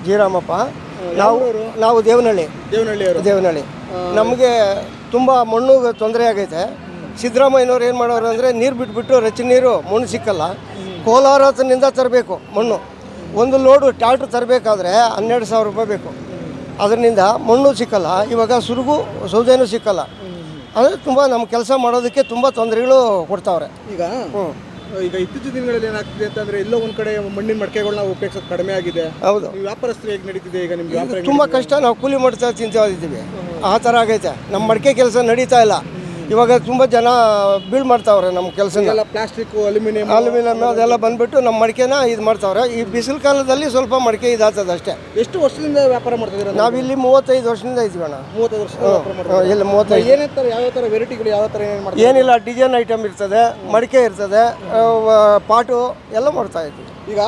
ಜೀರಾಮಪ್ಪ. ನಾವು ದೇವನಹಳ್ಳಿ. ನಮಗೆ ತುಂಬ ಮಣ್ಣು ತೊಂದರೆ ಆಗೈತೆ. ಸಿದ್ದರಾಮಯ್ಯನವ್ರು ಏನು ಮಾಡೋರು ಅಂದರೆ ನೀರು ಬಿಟ್ಬಿಟ್ಟು ರಚನೆ ನೀರು ಮಣ್ಣು ಸಿಕ್ಕಲ್ಲ. ಕೋಲಾರದಿಂದ ತರಬೇಕು ಮಣ್ಣು. ಒಂದು ಲೋಡು ಟ್ಯಾಕ್ಟ್ರ್ ತರಬೇಕಾದ್ರೆ 12,000 ರೂಪಾಯಿ ಬೇಕು. ಅದರಿಂದ ಮಣ್ಣು ಸಿಕ್ಕಲ್ಲ. ಇವಾಗ ಸುರುಗು ಸೌದೆನೂ ಸಿಕ್ಕಲ್ಲ. ಅಂದರೆ ತುಂಬ ನಮ್ಮ ಕೆಲಸ ಮಾಡೋದಕ್ಕೆ ತುಂಬ ತೊಂದರೆಗಳು ಕೊಡ್ತಾವ್ರೆ. ಈಗ ಇತ್ತೀಚಿನ ದಿನಗಳಲ್ಲಿ ಏನಾಗ್ತಿದೆ ಅಂತಂದ್ರೆ ಎಲ್ಲೋ ಒಂದು ಕಡೆ ಮಣ್ಣಿನ ಮಡಿಕೆಗಳನ್ನ ಉಪಯೋಗಿಸೋದು ಕಡಿಮೆ ಆಗಿದೆ. ಹೌದು. ವ್ಯಾಪಾರಸ್ಥರು ಹೇಗೆ ನಡೀತಿದೆ ಈಗ ನಿಮ್ಗೆ ವ್ಯಾಪಾರ? ತುಂಬ ಕಷ್ಟ. ನಾವು ಕೂಲಿ ಮಾಡ್ತಾ ತಿಂತಿದ್ದೀವಿ. ಆ ಥರ ಆಗೈತೆ. ನಮ್ಮ ಮಡಿಕೆ ಕೆಲಸ ನಡೀತಾ ಇಲ್ಲ. ಇವಾಗ ತುಂಬ ಜನ ಬೀಳ್ ಮಾಡ್ತಾವ್ರೆ ನಮ್ಮ ಕೆಲಸ. ಪ್ಲಾಸ್ಟಿಕ್ ಅಲ್ಯೂಮಿನಿಯಂ ಅದೆಲ್ಲ ಬಂದ್ಬಿಟ್ಟು ನಮ್ಮ ಮಡಿಕೆನ ಇದು ಮಾಡ್ತಾವ್ರೆ. ಈ ಬಿಸಿಲು ಕಾಲದಲ್ಲಿ ಸ್ವಲ್ಪ ಮಡಿಕೆ ಇದಾಗ್ತದೆ ಅಷ್ಟೇ. ಎಷ್ಟು ವರ್ಷದಿಂದ ವ್ಯಾಪಾರ ಮಾಡ್ತಿದ್ದೀರಾ? ನಾವಿಲ್ಲಿ 35 ವರ್ಷದಿಂದ ಇದ್ವಿ ಅಣ್ಣ. 35 ವರ್ಷ. ಇಲ್ಲಿ 35. ಏನೇನು ಯಾವ ಥರ ವೆರೈಟಿಗಳು ಯಾವ ಥರ ಏನೇನು ಮಾಡ್ತೀವಿ? ಏನಿಲ್ಲ, ಡಿಸೈನ್ ಐಟಮ್ ಇರ್ತದೆ, ಮಡಿಕೆ ಇರ್ತದೆ, ಪಾಟು ಎಲ್ಲ ಮಾಡ್ತಾ ಇದ್ವಿ. ಈಗ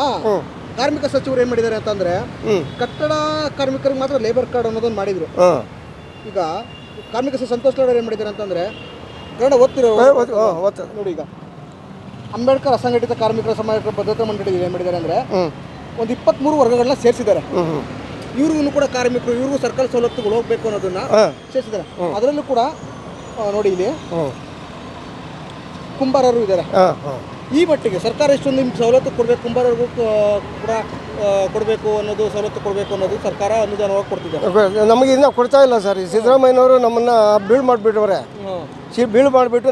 ಕಾರ್ಮಿಕ ಸಚಿವರು ಏನು ಮಾಡಿದ್ದಾರೆ ಅಂತಂದರೆ ಕಟ್ಟಡ ಕಾರ್ಮಿಕರಿಗೆ ಮಾತ್ರ ಲೇಬರ್ ಕಾರ್ಡ್ ಅನ್ನೋದನ್ನು ಮಾಡಿದರು. ಈಗ ಕಾರ್ಮಿಕ ಸಂತೋಷ್ ಲಾಡ್ ಏನು ಮಾಡಿದ್ದಾರೆ ಅಂತಂದರೆ ಕನ್ನಡ ಓದ್ತಿರೋ ನೋಡಿ. ಈಗ ಅಂಬೇಡ್ಕರ್ ಅಸಂಘಟಿತ ಕಾರ್ಮಿಕರ ಸಮಾಜ ಭದ್ರತಾ ಮಂಡಳಿ ಏನು ಮಾಡಿದ್ದಾರೆ ಅಂದರೆ ಒಂದು 23 ವರ್ಗಗಳನ್ನ ಸೇರಿಸಿದ್ದಾರೆ. ಇವ್ರಿಗೂ ಕೂಡ ಕಾರ್ಮಿಕರು, ಇವ್ರಿಗೂ ಸರ್ಕಾರ ಸವಲತ್ತುಗಳು ಹೋಗಬೇಕು ಅನ್ನೋದನ್ನ ಸೇರಿಸಿದ್ದಾರೆ. ಅದರಲ್ಲೂ ಕೂಡ ನೋಡಿ ಇಲ್ಲಿ ಕುಂಬಾರರು ಇದ್ದಾರೆ. ಈ ಮಟ್ಟಿಗೆ ಸರ್ಕಾರ ಇಷ್ಟೊಂದು ನಿಮ್ಗೆ ಸವಲತ್ತು ಕೊಡಬೇಕು, ಕುಂಬಾರರಿಗೂ ಕೂಡ ಕೊಡಬೇಕು ಅನ್ನೋದು, ಸವಲತ್ತು ಕೊಡಬೇಕು ಅನ್ನೋದು ಸರ್ಕಾರ ಅನುದಾನವಾಗಿ ಕೊಡ್ತಿದೆ. ನಮಗೆ ಇನ್ನೂ ಕೊಡ್ತಾ ಇಲ್ಲ ಸರ್. ಸಿದ್ದರಾಮಯ್ಯನವರು ನಮ್ಮನ್ನು ಬೀಳ್ ಮಾಡಿಬಿಟ್ಟವ್ರೆ. ಬೀಳು ಮಾಡಿಬಿಟ್ಟು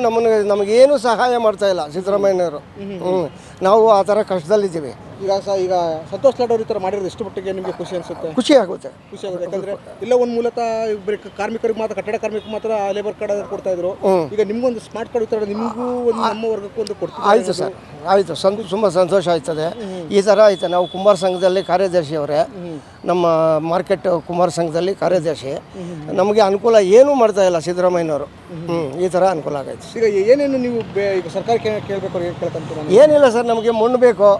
ನಮಗೇನು ಸಹಾಯ ಮಾಡ್ತಾ ಇಲ್ಲ ಸಿದ್ದರಾಮಯ್ಯನವರು. ನಾವು ಆ ಥರ ಕಷ್ಟದಲ್ಲಿದ್ದೀವಿ. ಈಗ ಸಂತೋಷ್ ಲಾಡ್ ಅವರು ಈ ಥರ ಮಾಡಿರೋದು ಎಷ್ಟು ಮಟ್ಟಿಗೆ ನಿಮಗೆ ಖುಷಿ ಅನಿಸುತ್ತೆ? ಖುಷಿ ಆಗುತ್ತೆ. ಯಾಕಂದರೆ ಇಲ್ಲ ಒಂದು ಮೂಲತಃ ಕಾರ್ಮಿಕರಿಗೆ ಮಾತ್ರ, ಕಟ್ಟಡ ಕಾರ್ಮಿಕರಿಗೆ ಮಾತ್ರ ಲೇಬರ್ ಕಾರ್ಡ್ ಕೊಡ್ತಾ ಇದ್ರು. ಈಗ ನಿಮ್ಗೊಂದು ಸ್ಮಾರ್ಟ್ ಕಾರ್ಡ್ ಇರ್ತಾರೆ, ನಿಮಗೂ ಒಂದು ನಮ್ಮ ವರ್ಗಕ್ಕೂ ಒಂದು ಕೊಡ್ತೀವಿ. ಆಯಿತು ಸರ್, ಆಯಿತು. ತುಂಬ ಸಂತೋಷ ಆಯ್ತದೆ. ಈ ಥರ ಆಯ್ತು. ನಾವು ಕುಂಬಾರ ಸಂಘದಲ್ಲಿ ಕಾರ್ಯದರ್ಶಿ ಅವರೇ, ನಮ್ಮ ಮಾರ್ಕೆಟ್ ಕುಂಬಾರ ಸಂಘದಲ್ಲಿ ಕಾರ್ಯದರ್ಶಿ. ನಮಗೆ ಅನುಕೂಲ ಏನೂ ಮಾಡ್ತಾ ಇಲ್ಲ ಸಿದ್ದರಾಮಯ್ಯನವರು. ಈ ಥರ ಅನುಕೂಲ ಆಗೈತೆ. ಈಗ ಏನೇನು ನೀವು ಈಗ ಸರ್ಕಾರಕ್ಕೆ ಕೇಳಬೇಕು, ಕೇಳ್ಕೊಂತೀರ? ಏನಿಲ್ಲ ಸರ್, ನಮಗೆ ಮಣ್ಣು ಬೇಕು,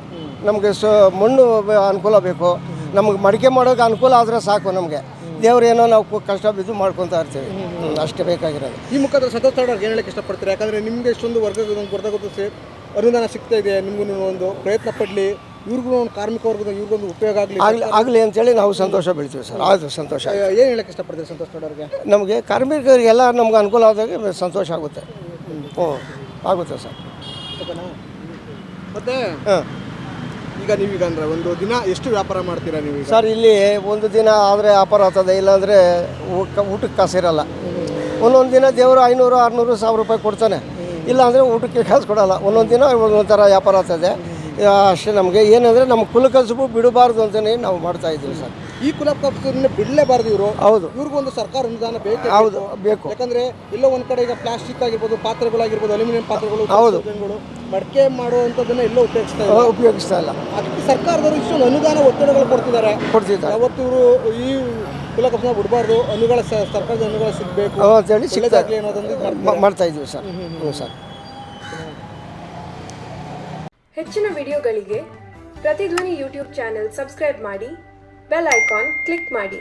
ನಮಗೆ ಮಣ್ಣು ಅನುಕೂಲ ಬೇಕು. ನಮಗೆ ಮಡಿಕೆ ಮಾಡೋಕೆ ಅನುಕೂಲ ಆದರೆ ಸಾಕು. ನಮಗೆ ದೇವ್ರೇನೋ ನಾವು ಕಷ್ಟ ಬಿದ್ದು ಮಾಡ್ಕೊತಾ ಇರ್ತೀವಿ, ಅಷ್ಟೇ ಬೇಕಾಗಿರೋದು. ಈ ಮುಖಾಂತರ ಸಂತೋಷ್ ಲಾಡ್ ಏನು ಹೇಳಕ್ಕೆ ಇಷ್ಟಪಡ್ತೀರಾ? ಯಾಕಂದರೆ ನಿಮಗೆ ಎಷ್ಟೊಂದು ವರ್ಗದ ಅನುದಾನ ಸಿಗ್ತಾ ಇದೆ, ನಿಮಗೂ ಒಂದು ಪ್ರಯತ್ನ ಪಡಲಿ, ಇವ್ರಿಗೂ ಒಂದು ಕಾರ್ಮಿಕ ವರ್ಗದ ಇವ್ರಿಗೊಂದು ಉಪಯೋಗ ಆಗಲಿ ಅಂತೇಳಿ ನಾವು ಸಂತೋಷ ಬೀಳ್ತೀವಿ ಸರ್. ಆಯಿತು, ಸಂತೋಷ. ಏನು ಹೇಳಕ್ಕೆ ಇಷ್ಟಪಡ್ತೀವಿ ಸಂತೋಷ್ ಲಾಡ್ ಅವ್ರಿಗೆ? ನಮಗೆ ಕಾರ್ಮಿಕರಿಗೆಲ್ಲ ನಮ್ಗೆ ಅನುಕೂಲ ಆದಾಗ ಸಂತೋಷ ಆಗುತ್ತೆ. ಆಗುತ್ತೆ ಸರ್. ಓಕೆನಾ? ಮತ್ತು ಈಗ ನೀವೀಗ ಅಂದರೆ ಒಂದು ದಿನ ಎಷ್ಟು ವ್ಯಾಪಾರ ಮಾಡ್ತೀರಾ ನೀವು ಸರ್? ಇಲ್ಲಿ ಒಂದು ದಿನ ಆದರೆ ವ್ಯಾಪಾರ ಆಗ್ತದೆ, ಇಲ್ಲಾಂದರೆ ಊಟಕ್ಕೆ ಕಾಸಿರಲ್ಲ. ಒಂದೊಂದು ದಿನ ದೇವರು 500, 600, 1000 ರೂಪಾಯಿ ಕೊಡ್ತಾನೆ. ಇಲ್ಲಾಂದರೆ ಊಟಕ್ಕೆ ಕಾಸು ಕೊಡೋಲ್ಲ. ಒಂದೊಂದು ದಿನ ಒಂದೊಂದು ಥರ ವ್ಯಾಪಾರ ಆಗ್ತದೆ ಅಷ್ಟೇ. ನಮಗೆ ಏನಂದರೆ ನಮ್ಮ ಕುಲಕಸುಬು ಬಿಡಬಾರ್ದು ಅಂತಲೇ ನಾವು ಮಾಡ್ತಾ ಇದ್ದೀವಿ ಸರ್. ಈ ಕುಲಕಸುಬನ್ನ ಬಿಡಲೇಬಾರ್ದು ಇವರು. ಹೌದು, ಇವ್ರಿಗೊಂದು ಸರ್ಕಾರ ಅನುದಾನ ಬೇಕು. ಹೌದು, ಬೇಕು. ಯಾಕಂದರೆ ಎಲ್ಲೋ ಒಂದು ಕಡೆ ಈಗ ಪ್ಲಾಸ್ಟಿಕ್ ಆಗಿರ್ಬೋದು, ಪಾತ್ರೆಗಳಾಗಿರ್ಬೋದು, ಅಲ್ಯೂಮಿನಿಯಂ ಪಾತ್ರೆಗಳು, ಹೌದು, ಮಡಿಕೆ ಮಾಡುವಂಥದ್ದನ್ನು ಎಲ್ಲೋ ಉಪಯೋಗಿಸ್ತಾ ಇಲ್ಲ. ಅದಕ್ಕೆ ಸರ್ಕಾರದವರು ಇಷ್ಟೊಂದು ಅನುದಾನ ಒತ್ತಡಗಳು ಕೊಡ್ತಿದ್ದಾರೆ. ಅವತ್ತು ಇವರು ಈ ಕುಲಕಸುಬನ್ನ ಬಿಡಬಾರ್ದು, ಅನುಗಳ ಸರ್ಕಾರದ ಅನುಗಳ ಸಿಗಬೇಕು ಅಂತೇಳಿ ಸಿಗದಾಗಲಿ ಅನ್ನೋದೊಂದು ಮಾಡ್ತಾ ಇದ್ದೀವಿ ಸರ್. ಸರ್, ಹೆಚ್ಚಿನ ವಿಡಿಯೋಗಳಿಗೆ ಪ್ರತಿಧ್ವನಿ ಯೂಟ್ಯೂಬ್ ಚಾನೆಲ್ ಸಬ್ಸ್ಕ್ರೈಬ್ ಮಾಡಿ, ಬೆಲ್ ಐಕಾನ್ ಕ್ಲಿಕ್ ಮಾಡಿ.